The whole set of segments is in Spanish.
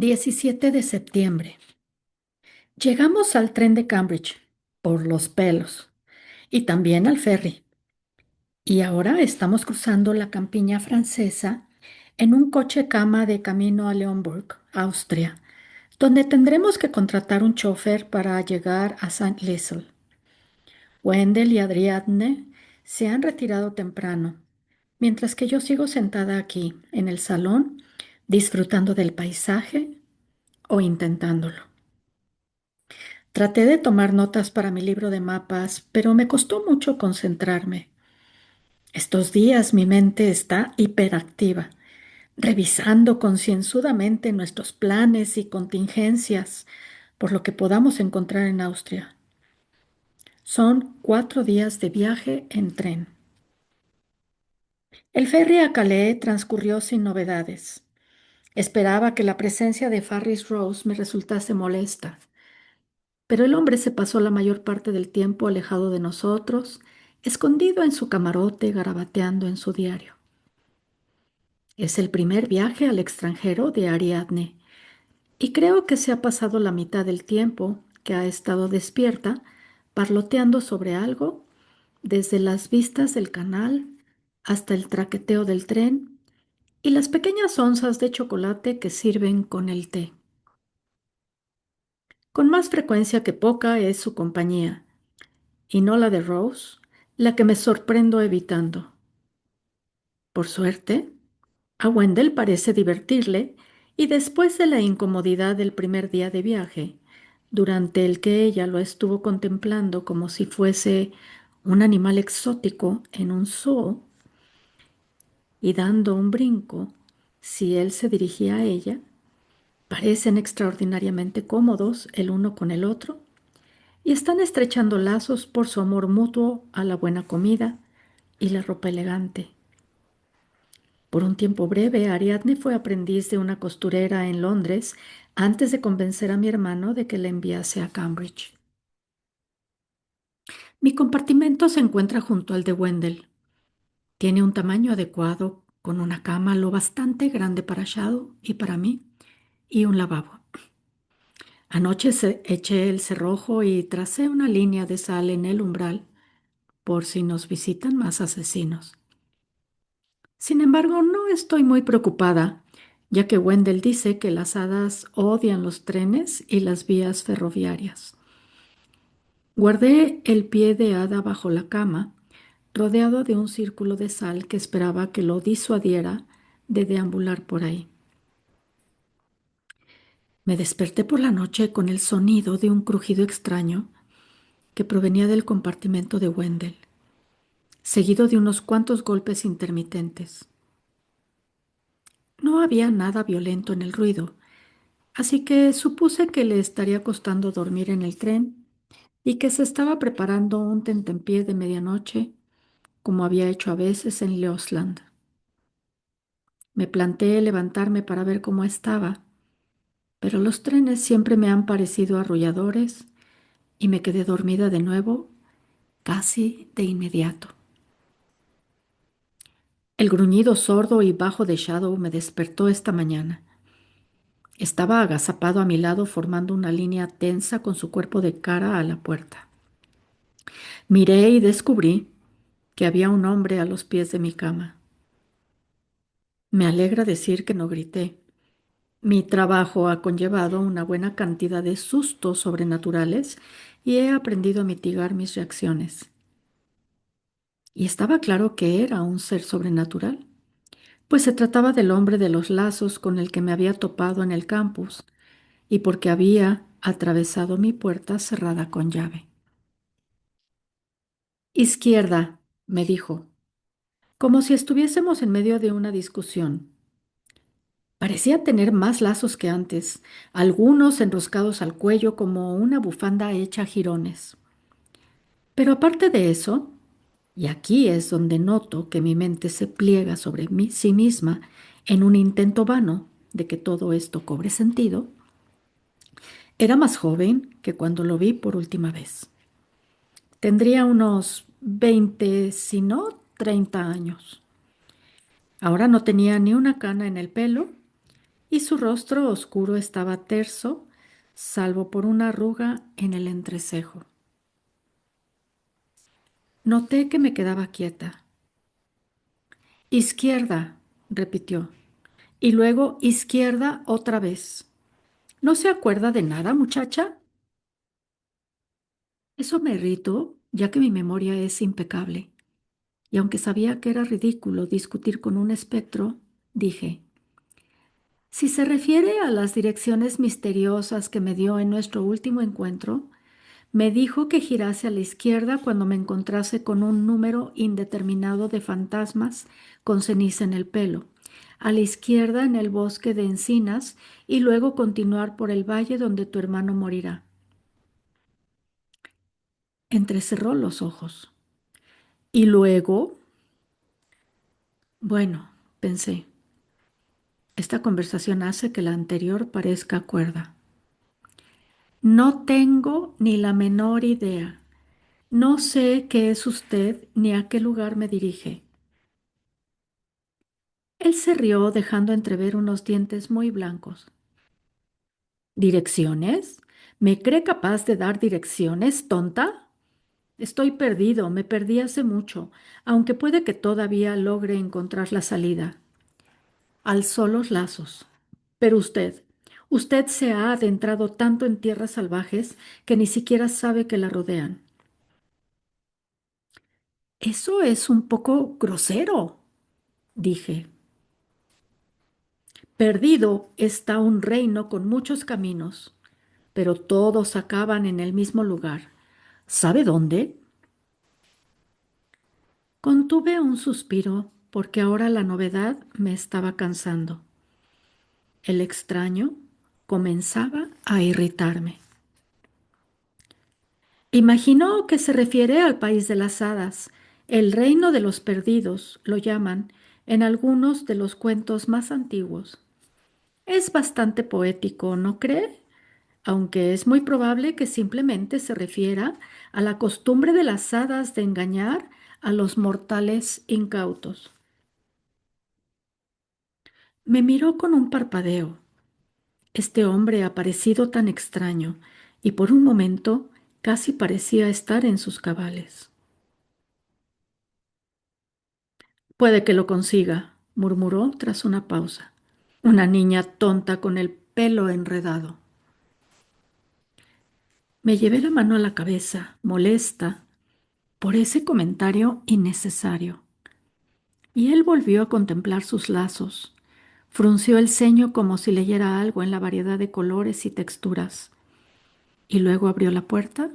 17 de septiembre. Llegamos al tren de Cambridge por los pelos y también al ferry. Y ahora estamos cruzando la campiña francesa en un coche cama de camino a Leonburg, Austria, donde tendremos que contratar un chofer para llegar a Saint Lisle. Wendell y Ariadne se han retirado temprano, mientras que yo sigo sentada aquí en el salón disfrutando del paisaje o intentándolo. Traté de tomar notas para mi libro de mapas, pero me costó mucho concentrarme. Estos días mi mente está hiperactiva, revisando concienzudamente nuestros planes y contingencias por lo que podamos encontrar en Austria. Son 4 días de viaje en tren. El ferry a Calais transcurrió sin novedades. Esperaba que la presencia de Farris Rose me resultase molesta. Pero el hombre se pasó la mayor parte del tiempo alejado de nosotros, escondido en su camarote, garabateando en su diario. Es el primer viaje al extranjero de Ariadne, y creo que se ha pasado la mitad del tiempo que ha estado despierta, parloteando sobre algo, desde las vistas del canal hasta el traqueteo del tren y las pequeñas onzas de chocolate que sirven con el té. Con más frecuencia que poca es su compañía y no la de Rose, la que me sorprendo evitando. Por suerte, a Wendell parece divertirle y después de la incomodidad del primer día de viaje, durante el que ella lo estuvo contemplando como si fuese un animal exótico en un zoo y dando un brinco si él se dirigía a ella, parecen extraordinariamente cómodos el uno con el otro y están estrechando lazos por su amor mutuo a la buena comida y la ropa elegante. Por un tiempo breve, Ariadne fue aprendiz de una costurera en Londres antes de convencer a mi hermano de que la enviase a Cambridge. Mi compartimento se encuentra junto al de Wendell. Tiene un tamaño adecuado, con una cama lo bastante grande para Shadow y para mí, y un lavabo. Anoche eché el cerrojo y tracé una línea de sal en el umbral por si nos visitan más asesinos. Sin embargo, no estoy muy preocupada, ya que Wendell dice que las hadas odian los trenes y las vías ferroviarias. Guardé el pie de hada bajo la cama, rodeado de un círculo de sal que esperaba que lo disuadiera de deambular por ahí. Me desperté por la noche con el sonido de un crujido extraño que provenía del compartimento de Wendell, seguido de unos cuantos golpes intermitentes. No había nada violento en el ruido, así que supuse que le estaría costando dormir en el tren y que se estaba preparando un tentempié de medianoche, como había hecho a veces en Leosland. Me planteé levantarme para ver cómo estaba, pero los trenes siempre me han parecido arrulladores y me quedé dormida de nuevo casi de inmediato. El gruñido sordo y bajo de Shadow me despertó esta mañana. Estaba agazapado a mi lado formando una línea tensa con su cuerpo de cara a la puerta. Miré y descubrí que había un hombre a los pies de mi cama. Me alegra decir que no grité. Mi trabajo ha conllevado una buena cantidad de sustos sobrenaturales y he aprendido a mitigar mis reacciones. Y estaba claro que era un ser sobrenatural, pues se trataba del hombre de los lazos con el que me había topado en el campus y porque había atravesado mi puerta cerrada con llave. Izquierda, me dijo, como si estuviésemos en medio de una discusión. Parecía tener más lazos que antes, algunos enroscados al cuello como una bufanda hecha a jirones. Pero aparte de eso, y aquí es donde noto que mi mente se pliega sobre sí misma en un intento vano de que todo esto cobre sentido, era más joven que cuando lo vi por última vez. Tendría unos 20, si no 30 años. Ahora no tenía ni una cana en el pelo y su rostro oscuro estaba terso, salvo por una arruga en el entrecejo. Noté que me quedaba quieta. Izquierda, repitió, y luego izquierda otra vez. ¿No se acuerda de nada, muchacha? Eso me irritó, ya que mi memoria es impecable. Y aunque sabía que era ridículo discutir con un espectro, dije, si se refiere a las direcciones misteriosas que me dio en nuestro último encuentro, me dijo que girase a la izquierda cuando me encontrase con un número indeterminado de fantasmas con ceniza en el pelo, a la izquierda en el bosque de encinas y luego continuar por el valle donde tu hermano morirá. Entrecerró los ojos. Y luego, bueno, pensé, esta conversación hace que la anterior parezca cuerda. No tengo ni la menor idea. No sé qué es usted ni a qué lugar me dirige. Él se rió dejando entrever unos dientes muy blancos. ¿Direcciones? ¿Me cree capaz de dar direcciones, tonta? Estoy perdido, me perdí hace mucho, aunque puede que todavía logre encontrar la salida. Alzó los lazos. Pero usted se ha adentrado tanto en tierras salvajes que ni siquiera sabe que la rodean. Eso es un poco grosero, dije. Perdido está un reino con muchos caminos, pero todos acaban en el mismo lugar. ¿Sabe dónde? Contuve un suspiro porque ahora la novedad me estaba cansando. El extraño comenzaba a irritarme. Imaginó que se refiere al país de las hadas, el reino de los perdidos, lo llaman en algunos de los cuentos más antiguos. Es bastante poético, ¿no cree? Aunque es muy probable que simplemente se refiera a la costumbre de las hadas de engañar a los mortales incautos. Me miró con un parpadeo. Este hombre ha parecido tan extraño y por un momento casi parecía estar en sus cabales. Puede que lo consiga, murmuró tras una pausa. Una niña tonta con el pelo enredado. Me llevé la mano a la cabeza, molesta por ese comentario innecesario. Y él volvió a contemplar sus lazos. Frunció el ceño como si leyera algo en la variedad de colores y texturas. Y luego abrió la puerta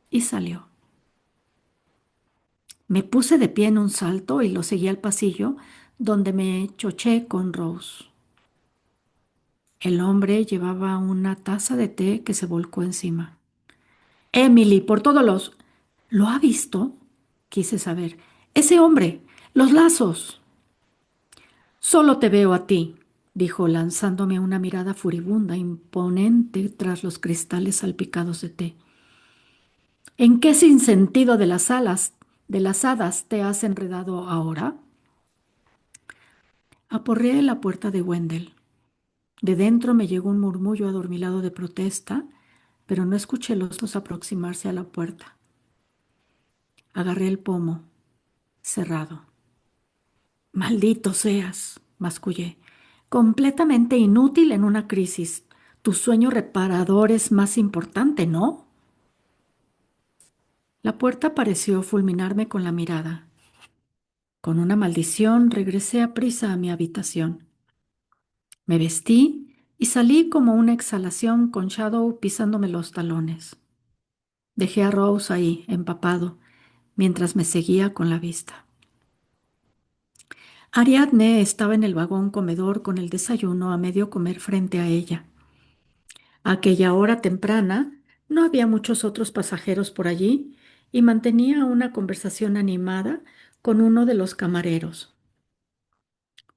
y salió. Me puse de pie en un salto y lo seguí al pasillo, donde me choché con Rose. El hombre llevaba una taza de té que se volcó encima. Emily, por todos los... ¿Lo ha visto? Quise saber. Ese hombre, los lazos. Solo te veo a ti, dijo lanzándome una mirada furibunda, imponente tras los cristales salpicados de té. ¿En qué sinsentido de las hadas te has enredado ahora? Aporreé la puerta de Wendell. De dentro me llegó un murmullo adormilado de protesta, pero no escuché los dos aproximarse a la puerta. Agarré el pomo, cerrado. Maldito seas, mascullé. Completamente inútil en una crisis. Tu sueño reparador es más importante, ¿no? La puerta pareció fulminarme con la mirada. Con una maldición regresé a prisa a mi habitación. Me vestí y salí como una exhalación con Shadow pisándome los talones. Dejé a Rose ahí, empapado, mientras me seguía con la vista. Ariadne estaba en el vagón comedor con el desayuno a medio comer frente a ella. A aquella hora temprana no había muchos otros pasajeros por allí y mantenía una conversación animada con uno de los camareros.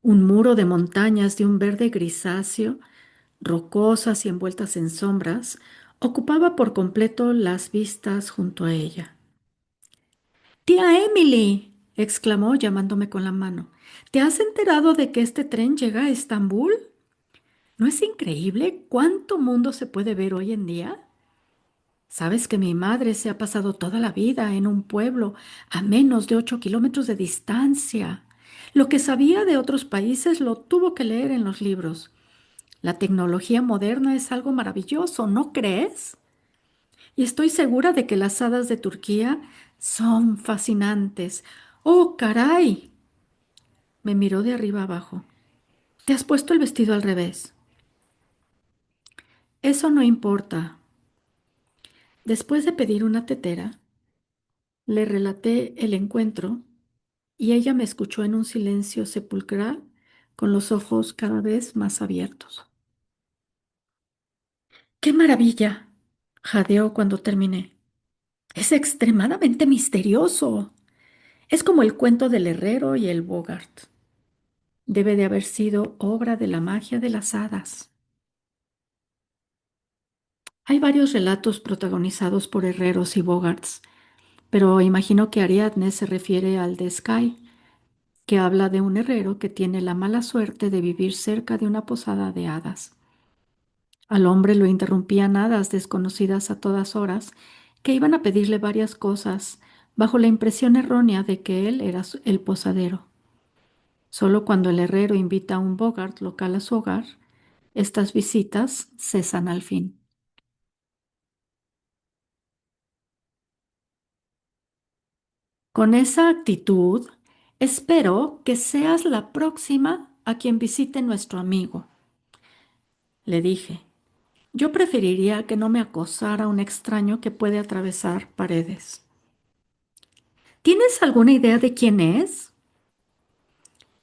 Un muro de montañas de un verde grisáceo, rocosas y envueltas en sombras, ocupaba por completo las vistas junto a ella. Tía Emily, exclamó llamándome con la mano, ¿te has enterado de que este tren llega a Estambul? ¿No es increíble cuánto mundo se puede ver hoy en día? Sabes que mi madre se ha pasado toda la vida en un pueblo a menos de 8 kilómetros de distancia. Lo que sabía de otros países lo tuvo que leer en los libros. La tecnología moderna es algo maravilloso, ¿no crees? Y estoy segura de que las hadas de Turquía son fascinantes. ¡Oh, caray! Me miró de arriba abajo. ¿Te has puesto el vestido al revés? Eso no importa. Después de pedir una tetera, le relaté el encuentro y ella me escuchó en un silencio sepulcral con los ojos cada vez más abiertos. ¡Qué maravilla! Jadeó cuando terminé. Es extremadamente misterioso. Es como el cuento del herrero y el Bogart. Debe de haber sido obra de la magia de las hadas. Hay varios relatos protagonizados por herreros y Bogarts, pero imagino que Ariadne se refiere al de Sky, que habla de un herrero que tiene la mala suerte de vivir cerca de una posada de hadas. Al hombre lo interrumpían hadas desconocidas a todas horas, que iban a pedirle varias cosas, bajo la impresión errónea de que él era el posadero. Solo cuando el herrero invita a un Bogart local a su hogar, estas visitas cesan al fin. Con esa actitud, espero que seas la próxima a quien visite nuestro amigo, le dije. Yo preferiría que no me acosara un extraño que puede atravesar paredes. ¿Tienes alguna idea de quién es?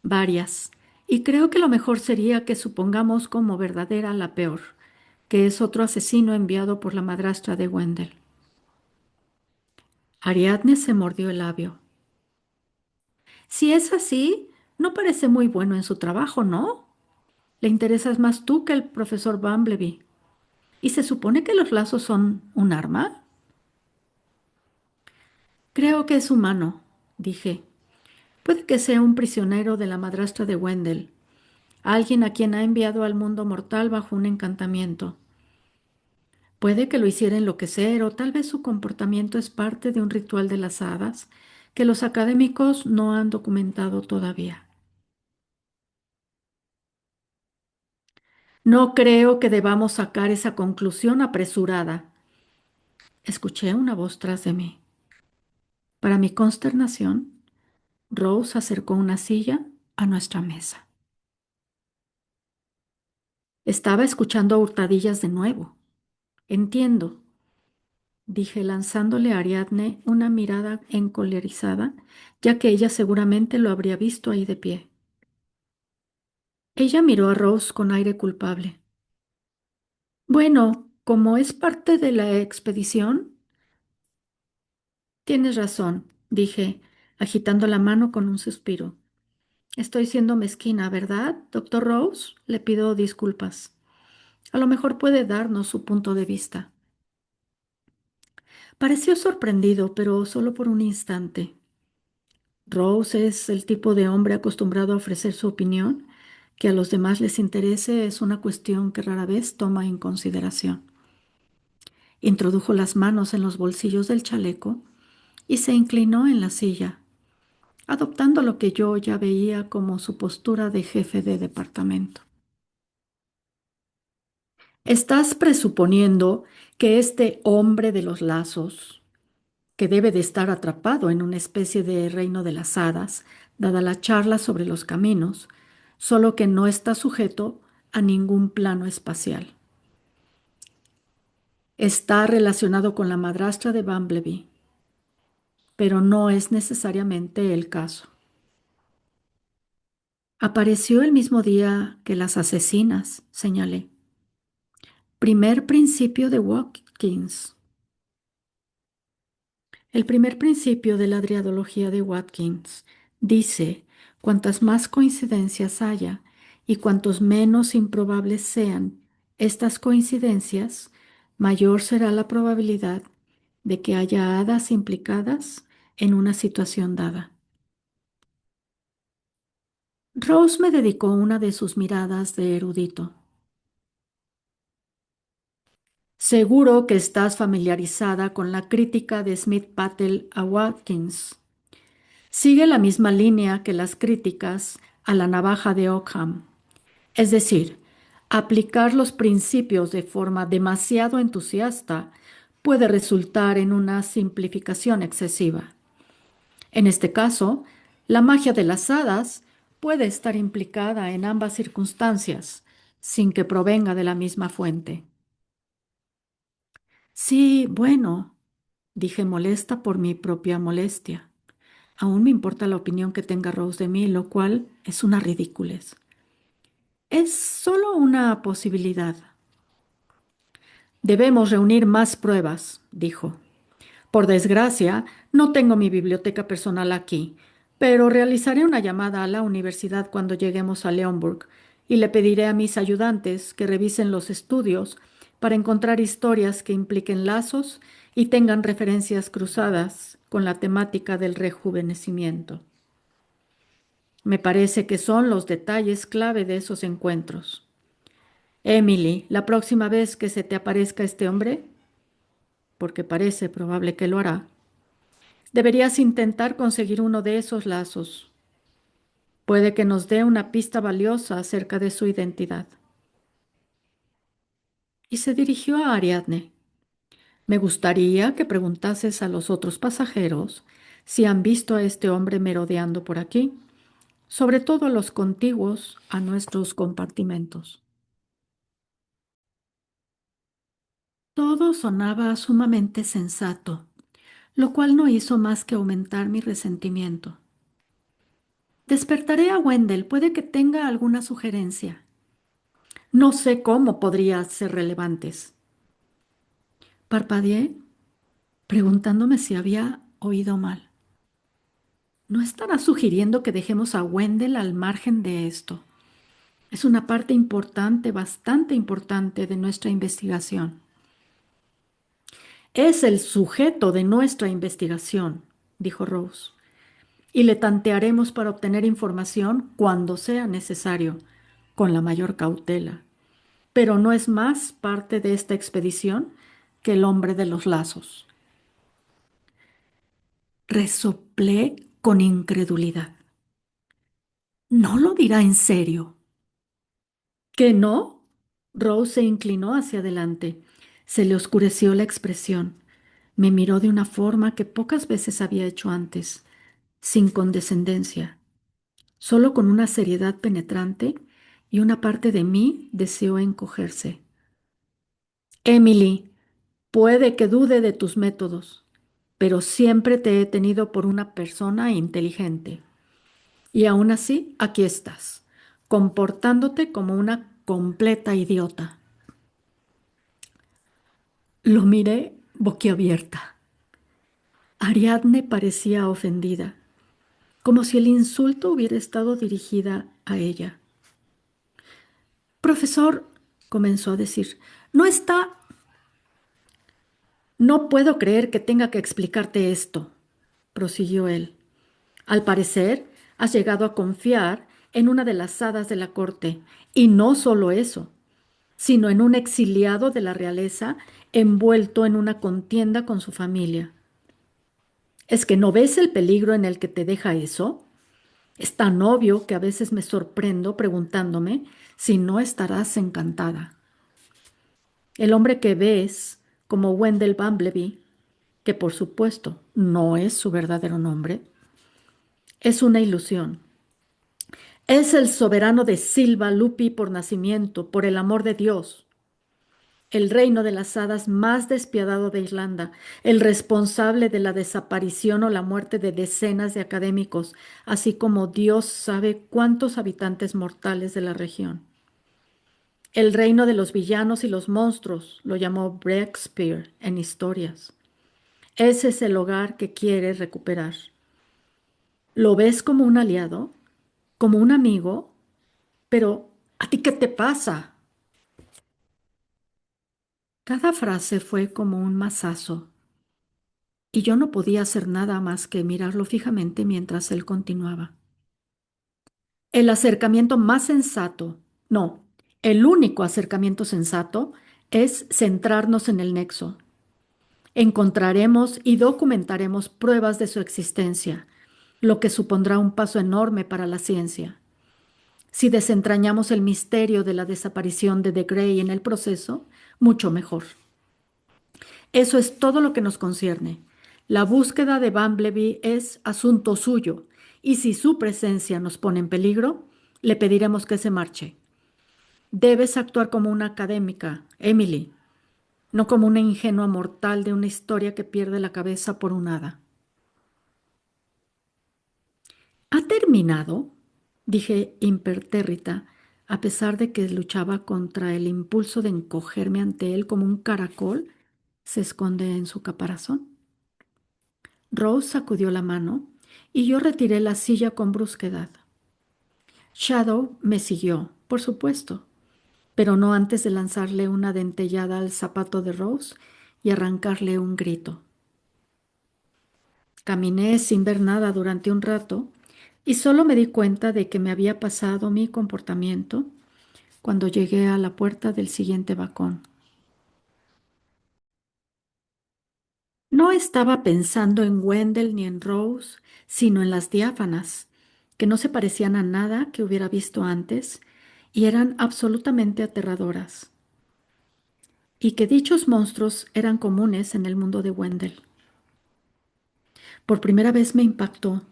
Varias. Y creo que lo mejor sería que supongamos como verdadera la peor, que es otro asesino enviado por la madrastra de Wendell. Ariadne se mordió el labio. Si es así, no parece muy bueno en su trabajo, ¿no? Le interesas más tú que el profesor Bumblebee. ¿Y se supone que los lazos son un arma? Creo que es humano, dije. Puede que sea un prisionero de la madrastra de Wendell, alguien a quien ha enviado al mundo mortal bajo un encantamiento. Puede que lo hiciera enloquecer o tal vez su comportamiento es parte de un ritual de las hadas que los académicos no han documentado todavía. No creo que debamos sacar esa conclusión apresurada. Escuché una voz tras de mí. Para mi consternación, Rose acercó una silla a nuestra mesa. Estaba escuchando a hurtadillas de nuevo. Entiendo, dije lanzándole a Ariadne una mirada encolerizada, ya que ella seguramente lo habría visto ahí de pie. Ella miró a Rose con aire culpable. Bueno, como es parte de la expedición, tienes razón, dije, agitando la mano con un suspiro. Estoy siendo mezquina, ¿verdad, doctor Rose? Le pido disculpas. A lo mejor puede darnos su punto de vista. Pareció sorprendido, pero solo por un instante. Rose es el tipo de hombre acostumbrado a ofrecer su opinión, que a los demás les interese es una cuestión que rara vez toma en consideración. Introdujo las manos en los bolsillos del chaleco y se inclinó en la silla, adoptando lo que yo ya veía como su postura de jefe de departamento. Estás presuponiendo que este hombre de los lazos, que debe de estar atrapado en una especie de reino de las hadas, dada la charla sobre los caminos, solo que no está sujeto a ningún plano espacial. Está relacionado con la madrastra de Bumblebee, pero no es necesariamente el caso. Apareció el mismo día que las asesinas, señalé. Primer principio de Watkins. El primer principio de la driadología de Watkins dice, cuantas más coincidencias haya y cuantos menos improbables sean estas coincidencias, mayor será la probabilidad de que haya hadas implicadas en una situación dada. Rose me dedicó una de sus miradas de erudito. Seguro que estás familiarizada con la crítica de Smith Patel a Watkins. Sigue la misma línea que las críticas a la navaja de Ockham, es decir, aplicar los principios de forma demasiado entusiasta puede resultar en una simplificación excesiva. En este caso, la magia de las hadas puede estar implicada en ambas circunstancias, sin que provenga de la misma fuente. Sí, bueno, dije molesta por mi propia molestia. Aún me importa la opinión que tenga Rose de mí, lo cual es una ridiculez. Es solo una posibilidad. Debemos reunir más pruebas, dijo. Por desgracia, no tengo mi biblioteca personal aquí, pero realizaré una llamada a la universidad cuando lleguemos a Leonburg y le pediré a mis ayudantes que revisen los estudios para encontrar historias que impliquen lazos y tengan referencias cruzadas con la temática del rejuvenecimiento. Me parece que son los detalles clave de esos encuentros. Emily, la próxima vez que se te aparezca este hombre, porque parece probable que lo hará, deberías intentar conseguir uno de esos lazos. Puede que nos dé una pista valiosa acerca de su identidad. Y se dirigió a Ariadne. Me gustaría que preguntases a los otros pasajeros si han visto a este hombre merodeando por aquí, sobre todo a los contiguos a nuestros compartimentos. Todo sonaba sumamente sensato, lo cual no hizo más que aumentar mi resentimiento. Despertaré a Wendell, puede que tenga alguna sugerencia. No sé cómo podría ser relevantes. Parpadeé, preguntándome si había oído mal. ¿No estará sugiriendo que dejemos a Wendell al margen de esto? Es una parte importante, bastante importante de nuestra investigación. Es el sujeto de nuestra investigación, dijo Rose, y le tantearemos para obtener información cuando sea necesario, con la mayor cautela. Pero no es más parte de esta expedición que el hombre de los lazos. Resoplé con incredulidad. ¿No lo dirá en serio? ¿Que no? Rose se inclinó hacia adelante. Se le oscureció la expresión. Me miró de una forma que pocas veces había hecho antes, sin condescendencia, solo con una seriedad penetrante, y una parte de mí deseó encogerse. Emily, puede que dude de tus métodos, pero siempre te he tenido por una persona inteligente. Y aún así, aquí estás, comportándote como una completa idiota. Lo miré boquiabierta. Ariadne parecía ofendida, como si el insulto hubiera estado dirigida a ella. Profesor, comenzó a decir, no está... No puedo creer que tenga que explicarte esto, prosiguió él. Al parecer, has llegado a confiar en una de las hadas de la corte, y no solo eso, sino en un exiliado de la realeza envuelto en una contienda con su familia. ¿Es que no ves el peligro en el que te deja eso? Es tan obvio que a veces me sorprendo preguntándome si no estarás encantada. El hombre que ves, como Wendell Bumblebee, que por supuesto no es su verdadero nombre, es una ilusión. Es el soberano de Silva Lupi por nacimiento, por el amor de Dios. El reino de las hadas más despiadado de Irlanda, el responsable de la desaparición o la muerte de decenas de académicos, así como Dios sabe cuántos habitantes mortales de la región. El reino de los villanos y los monstruos, lo llamó Breakspear en historias. Ese es el hogar que quiere recuperar. ¿Lo ves como un aliado? ¿Como un amigo? Pero, ¿a ti qué te pasa? Cada frase fue como un mazazo, y yo no podía hacer nada más que mirarlo fijamente mientras él continuaba. El acercamiento más sensato, no, el único acercamiento sensato, es centrarnos en el nexo. Encontraremos y documentaremos pruebas de su existencia, lo que supondrá un paso enorme para la ciencia. Si desentrañamos el misterio de la desaparición de The Grey en el proceso, mucho mejor. Eso es todo lo que nos concierne. La búsqueda de Bumblebee es asunto suyo, y si su presencia nos pone en peligro, le pediremos que se marche. Debes actuar como una académica, Emily, no como una ingenua mortal de una historia que pierde la cabeza por un hada. ¿Ha terminado? Dije impertérrita, a pesar de que luchaba contra el impulso de encogerme ante él como un caracol se esconde en su caparazón. Rose sacudió la mano y yo retiré la silla con brusquedad. Shadow me siguió, por supuesto, pero no antes de lanzarle una dentellada al zapato de Rose y arrancarle un grito. Caminé sin ver nada durante un rato y solo me di cuenta de que me había pasado mi comportamiento cuando llegué a la puerta del siguiente vagón. No estaba pensando en Wendell ni en Rose, sino en las diáfanas, que no se parecían a nada que hubiera visto antes y eran absolutamente aterradoras, y que dichos monstruos eran comunes en el mundo de Wendell. Por primera vez me impactó,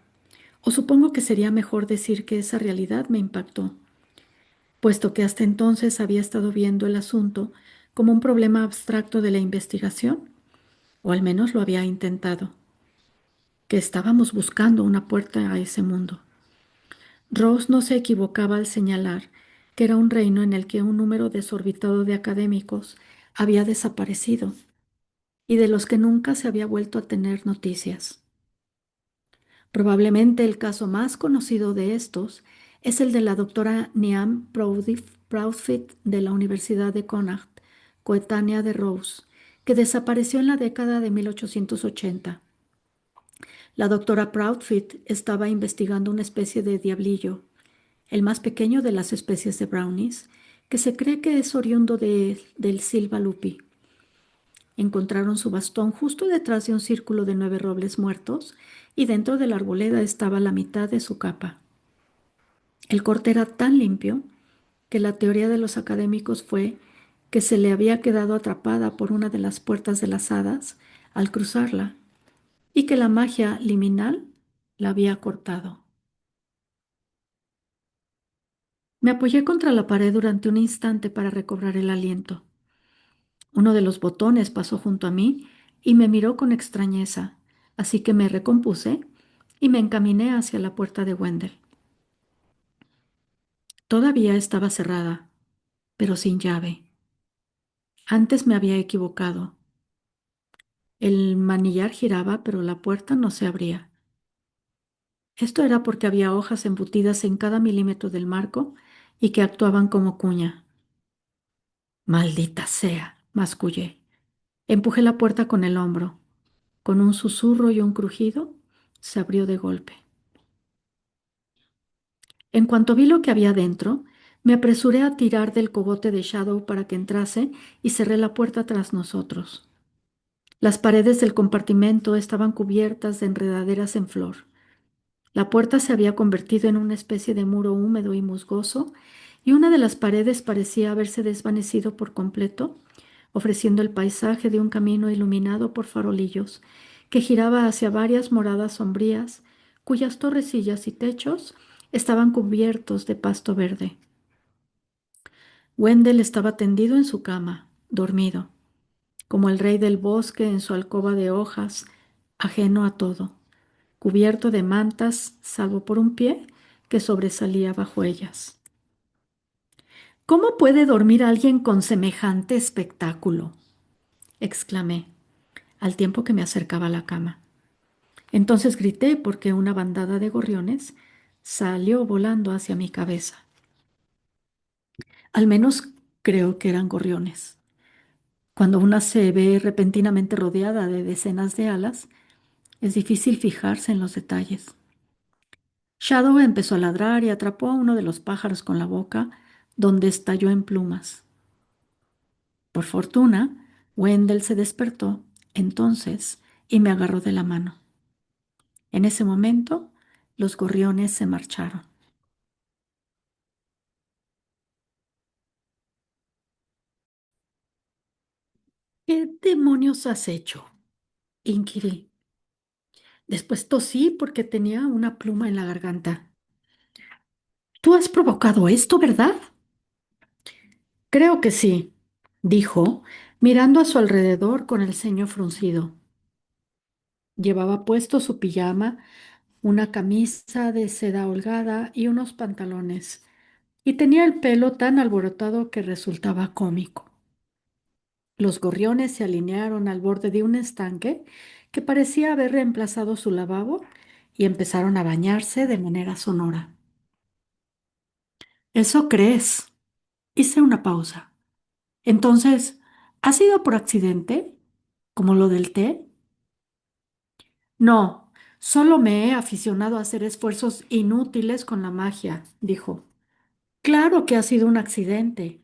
o supongo que sería mejor decir que esa realidad me impactó, puesto que hasta entonces había estado viendo el asunto como un problema abstracto de la investigación, o al menos lo había intentado, que estábamos buscando una puerta a ese mundo. Rose no se equivocaba al señalar que era un reino en el que un número desorbitado de académicos había desaparecido y de los que nunca se había vuelto a tener noticias. Probablemente el caso más conocido de estos es el de la doctora Niamh Proudfit de la Universidad de Connacht, coetánea de Rose, que desapareció en la década de 1880. La doctora Proudfit estaba investigando una especie de diablillo, el más pequeño de las especies de brownies, que se cree que es oriundo del Silva lupi. Encontraron su bastón justo detrás de un círculo de 9 robles muertos y dentro de la arboleda estaba la mitad de su capa. El corte era tan limpio que la teoría de los académicos fue que se le había quedado atrapada por una de las puertas de las hadas al cruzarla y que la magia liminal la había cortado. Me apoyé contra la pared durante un instante para recobrar el aliento. Uno de los botones pasó junto a mí y me miró con extrañeza, así que me recompuse y me encaminé hacia la puerta de Wendell. Todavía estaba cerrada, pero sin llave. Antes me había equivocado. El manillar giraba, pero la puerta no se abría. Esto era porque había hojas embutidas en cada milímetro del marco y que actuaban como cuña. Maldita sea, mascullé. Empujé la puerta con el hombro. Con un susurro y un crujido, se abrió de golpe. En cuanto vi lo que había dentro, me apresuré a tirar del cogote de Shadow para que entrase y cerré la puerta tras nosotros. Las paredes del compartimento estaban cubiertas de enredaderas en flor. La puerta se había convertido en una especie de muro húmedo y musgoso, y una de las paredes parecía haberse desvanecido por completo, ofreciendo el paisaje de un camino iluminado por farolillos que giraba hacia varias moradas sombrías, cuyas torrecillas y techos estaban cubiertos de pasto verde. Wendell estaba tendido en su cama, dormido, como el rey del bosque en su alcoba de hojas, ajeno a todo, cubierto de mantas, salvo por un pie que sobresalía bajo ellas. ¿Cómo puede dormir alguien con semejante espectáculo? Exclamé, al tiempo que me acercaba a la cama. Entonces grité porque una bandada de gorriones salió volando hacia mi cabeza. Al menos creo que eran gorriones. Cuando una se ve repentinamente rodeada de decenas de alas, es difícil fijarse en los detalles. Shadow empezó a ladrar y atrapó a uno de los pájaros con la boca, donde estalló en plumas. Por fortuna, Wendell se despertó entonces y me agarró de la mano. En ese momento, los gorriones se marcharon. ¿Qué demonios has hecho? Inquirí. Después tosí porque tenía una pluma en la garganta. Tú has provocado esto, ¿verdad? Creo que sí, dijo, mirando a su alrededor con el ceño fruncido. Llevaba puesto su pijama, una camisa de seda holgada y unos pantalones, y tenía el pelo tan alborotado que resultaba cómico. Los gorriones se alinearon al borde de un estanque que parecía haber reemplazado su lavabo y empezaron a bañarse de manera sonora. ¿Eso crees? Hice una pausa. Entonces, ¿ha sido por accidente? ¿Como lo del té? No, solo me he aficionado a hacer esfuerzos inútiles con la magia, dijo. Claro que ha sido un accidente.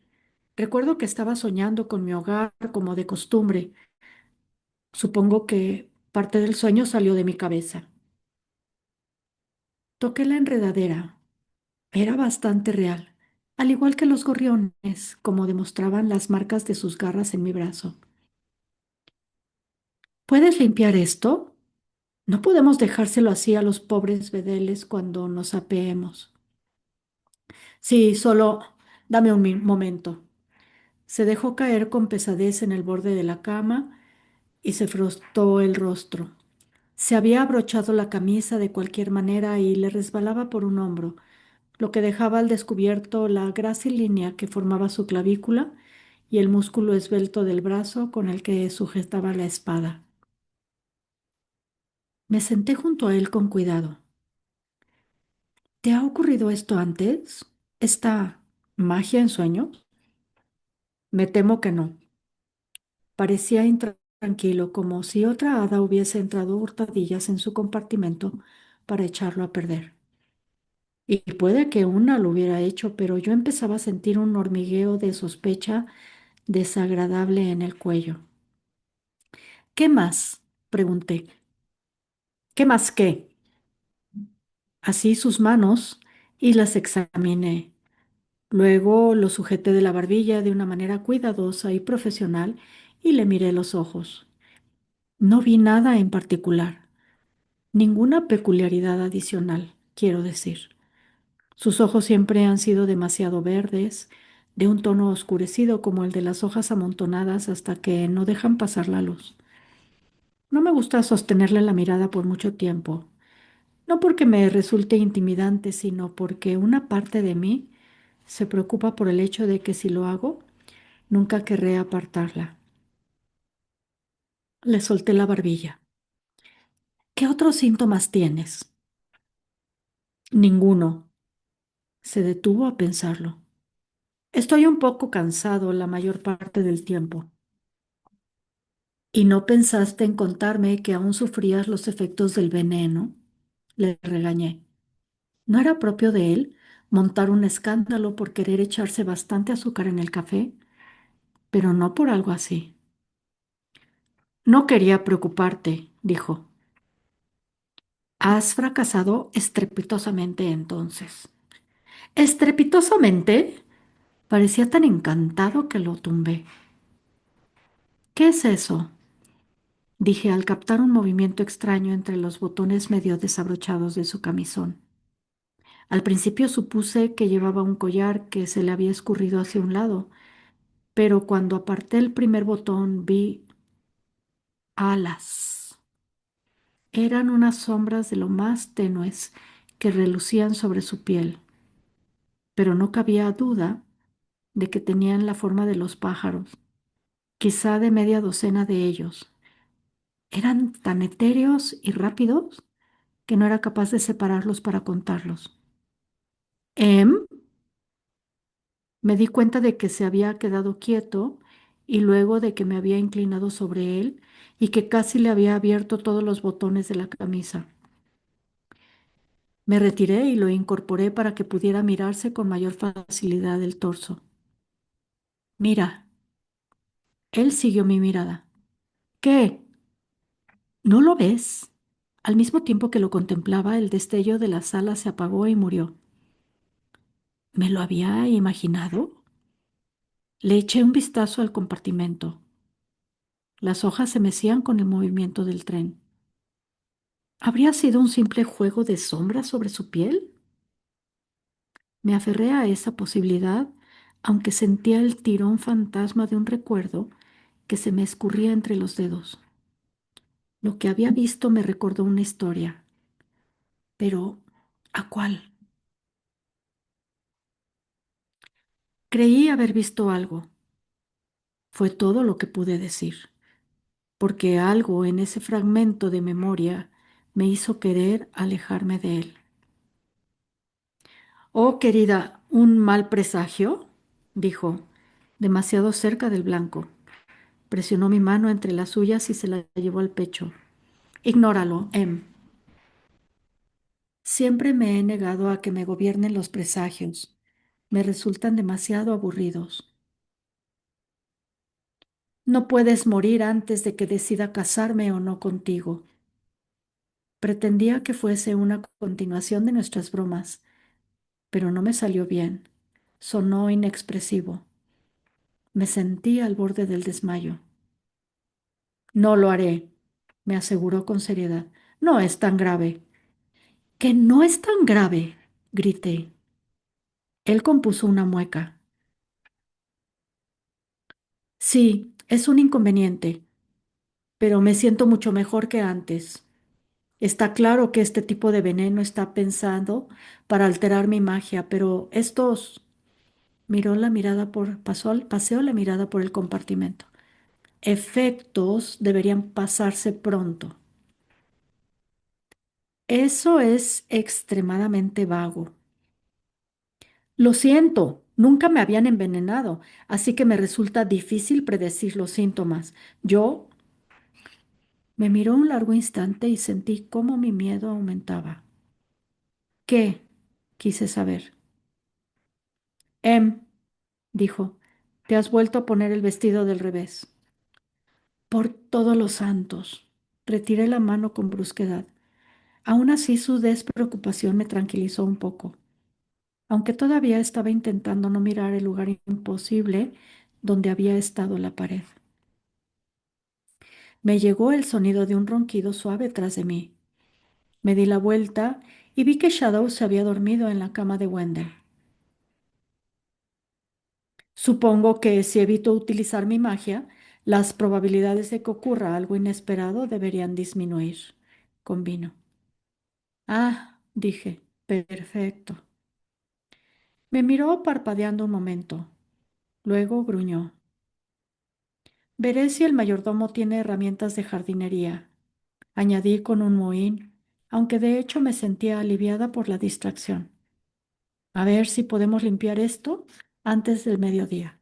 Recuerdo que estaba soñando con mi hogar como de costumbre. Supongo que parte del sueño salió de mi cabeza. Toqué la enredadera. Era bastante real, al igual que los gorriones, como demostraban las marcas de sus garras en mi brazo. ¿Puedes limpiar esto? No podemos dejárselo así a los pobres bedeles cuando nos apeemos. Sí, solo dame un momento. Se dejó caer con pesadez en el borde de la cama y se frotó el rostro. Se había abrochado la camisa de cualquier manera y le resbalaba por un hombro, lo que dejaba al descubierto la grácil línea que formaba su clavícula y el músculo esbelto del brazo con el que sujetaba la espada. Me senté junto a él con cuidado. ¿Te ha ocurrido esto antes? ¿Esta magia en sueños? Me temo que no. Parecía intranquilo, como si otra hada hubiese entrado a hurtadillas en su compartimento para echarlo a perder. Y puede que una lo hubiera hecho, pero yo empezaba a sentir un hormigueo de sospecha desagradable en el cuello. ¿Qué más? Pregunté. ¿Qué más qué? Así sus manos y las examiné. Luego lo sujeté de la barbilla de una manera cuidadosa y profesional y le miré los ojos. No vi nada en particular, ninguna peculiaridad adicional, quiero decir. Sus ojos siempre han sido demasiado verdes, de un tono oscurecido como el de las hojas amontonadas hasta que no dejan pasar la luz. No me gusta sostenerle la mirada por mucho tiempo, no porque me resulte intimidante, sino porque una parte de mí se preocupa por el hecho de que si lo hago, nunca querré apartarla. Le solté la barbilla. ¿Qué otros síntomas tienes? Ninguno. Se detuvo a pensarlo. Estoy un poco cansado la mayor parte del tiempo. ¿Y no pensaste en contarme que aún sufrías los efectos del veneno? Le regañé. ¿No era propio de él montar un escándalo por querer echarse bastante azúcar en el café? Pero no por algo así. No quería preocuparte, dijo. Has fracasado estrepitosamente entonces. ¿Estrepitosamente? Parecía tan encantado que lo tumbé. ¿Qué es eso? Dije al captar un movimiento extraño entre los botones medio desabrochados de su camisón. Al principio supuse que llevaba un collar que se le había escurrido hacia un lado, pero cuando aparté el primer botón vi alas. Eran unas sombras de lo más tenues que relucían sobre su piel, pero no cabía duda de que tenían la forma de los pájaros, quizá de media docena de ellos. Eran tan etéreos y rápidos que no era capaz de separarlos para contarlos. Em, me di cuenta de que se había quedado quieto y luego de que me había inclinado sobre él y que casi le había abierto todos los botones de la camisa. Me retiré y lo incorporé para que pudiera mirarse con mayor facilidad el torso. Mira, Él siguió mi mirada. ¿Qué? ¿No lo ves? Al mismo tiempo que lo contemplaba, el destello de la sala se apagó y murió. ¿Me lo había imaginado? Le eché un vistazo al compartimento. Las hojas se mecían con el movimiento del tren. ¿Habría sido un simple juego de sombras sobre su piel? Me aferré a esa posibilidad, aunque sentía el tirón fantasma de un recuerdo que se me escurría entre los dedos. Lo que había visto me recordó una historia, pero ¿a cuál? Creí haber visto algo. Fue todo lo que pude decir, porque algo en ese fragmento de memoria me hizo querer alejarme de él. Oh, querida, ¿un mal presagio? Dijo, demasiado cerca del blanco. Presionó mi mano entre las suyas y se la llevó al pecho. Ignóralo, Em. Siempre me he negado a que me gobiernen los presagios. Me resultan demasiado aburridos. No puedes morir antes de que decida casarme o no contigo. Pretendía que fuese una continuación de nuestras bromas, pero no me salió bien. Sonó inexpresivo. Me sentí al borde del desmayo. No lo haré, me aseguró con seriedad. No es tan grave. Que no es tan grave, grité. Él compuso una mueca. Sí, es un inconveniente, pero me siento mucho mejor que antes. Está claro que este tipo de veneno está pensado para alterar mi magia, pero estos... paseó la mirada por el compartimento. Efectos deberían pasarse pronto. Eso es extremadamente vago. Lo siento, nunca me habían envenenado, así que me resulta difícil predecir los síntomas. Yo me miró un largo instante y sentí cómo mi miedo aumentaba. ¿Qué? Quise saber. Dijo, te has vuelto a poner el vestido del revés. Por todos los santos. Retiré la mano con brusquedad. Aún así, su despreocupación me tranquilizó un poco, aunque todavía estaba intentando no mirar el lugar imposible donde había estado la pared. Me llegó el sonido de un ronquido suave tras de mí. Me di la vuelta y vi que Shadow se había dormido en la cama de Wendell. Supongo que si evito utilizar mi magia, las probabilidades de que ocurra algo inesperado deberían disminuir. Convino. Ah, dije, perfecto. Me miró parpadeando un momento. Luego gruñó. Veré si el mayordomo tiene herramientas de jardinería. Añadí con un mohín, aunque de hecho me sentía aliviada por la distracción. A ver si podemos limpiar esto antes del mediodía.